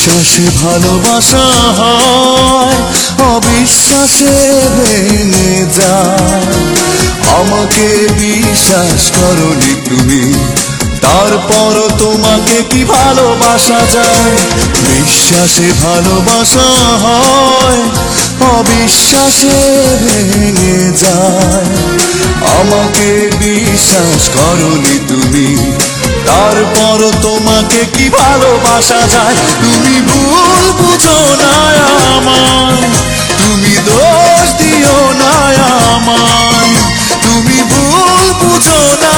বিশ্বাসে ভালোবাসা হয়, অবিশ্বাসে ভেঙে যায়। আমাকে বিশ্বাস করনি তুমি, তারপরও তোমাকে কি ভালোবাসা যায়। বিশ্বাসে ভালোবাসা হয়, অবিশ্বাসে ভেঙে যায়। আমাকে বিশ্বাস করনি তুমি, তারপরও তোমাকে কি ভালোবাসা যায়। তুমি ভুল বুঝো না আমায়, তুমি দোষ দিও না আমায়। তুমি ভুল বুঝো না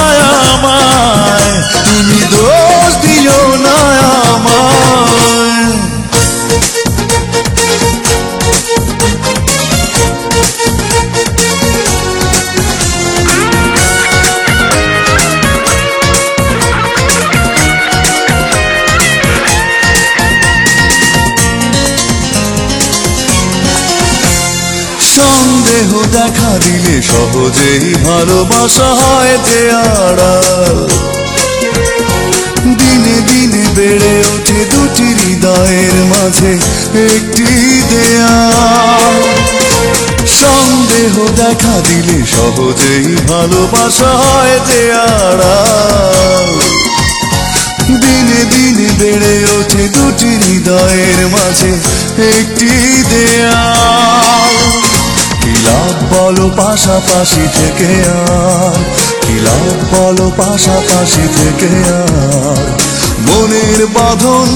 আমায়, তুমি দোষ দিও না আমায়। সন্দেহ দেখা দিলে সহজেই ভালোবাসা হয় যে আড়াল। দিনে দিনে বেড়ে ওঠে দুটি হৃদয়ের মাঝে একটি দেয়াল। সন্দেহ দেখা দিলে সহজেই ভালোবাসা হয় যে আড়াল। দিনে দিনে বেড়ে ওঠে দুটি হৃদয়ের মাঝে একটি দেয়াল। কি লাভ বলো পাশাপাশি থেকে আর, কি লাভ বলো পাশাপাশি থেকে আর। মনের বাঁধন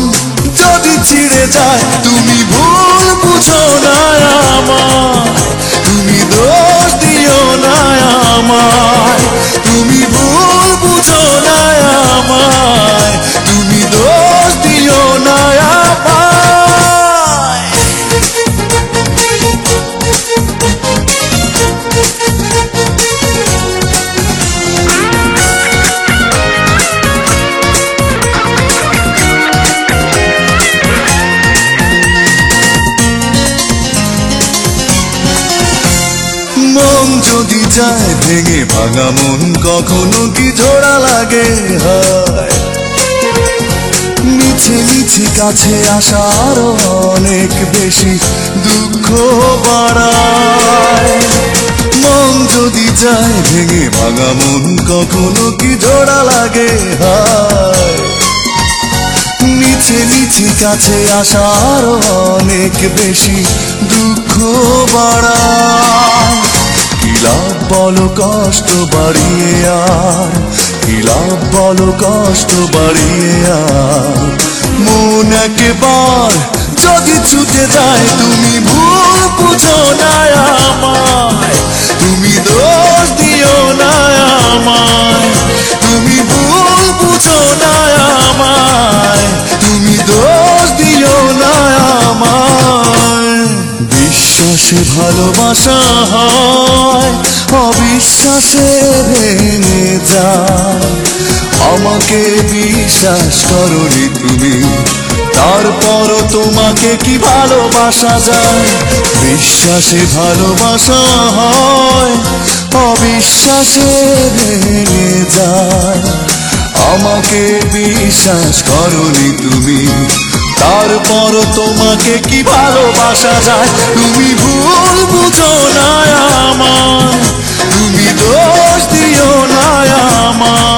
যদি ছিঁড়ে যায়, তুমি ভুল বুঝো না আমায়, তুমি দোষ দিও না আমায়। তুমি ভুল বুঝো না আমায়, তুমি দোষ দিও না আমায়। মন যদি যায় ভেঙে, ভাঙা মন কখনো কি জোড়া লাগে হয়। মিছে মিছে কাছে আসা আরো অনেক বেশি দুঃখ বাড়ায়। মন যদি যায় ভেঙে, ভাঙা মন কখনো কি জোড়া লাগে হয়। মিছে মিছে কাছে আসা আরো অনেক বেশি দুঃখ বাড়ায়। কি লাভ বলো কষ্ট বাড়িয়ে আর, কি লাভ বলো কষ্ট বাড়িয়ে আর। মন একবার যদি ছুটে যায়, তুমি ভুল বুঝো না আমায়, তুমি দোষ দিও না আমায়। তুমি ভুল বুঝো না আমায়, তুমি দোষ দিও না আমায়। বিশ্বাসে ভালোবাসা হয়, অবিশ্বাসে ভেঙে যায়। আমাকে বিশ্বাস করনি তুমি, তারপরও তোমাকে কি ভালোবাসা যায়। বিশ্বাসে ভালোবাসা হয়, অবিশ্বাসে ভেঙে যায়। আমাকে বিশ্বাস করনি তুমি, তারপরও তোমাকে কি ভালোবাসা যায়। তুমি ভুল বুঝো না আমায়, তুমি দোষ দিও না আমায়।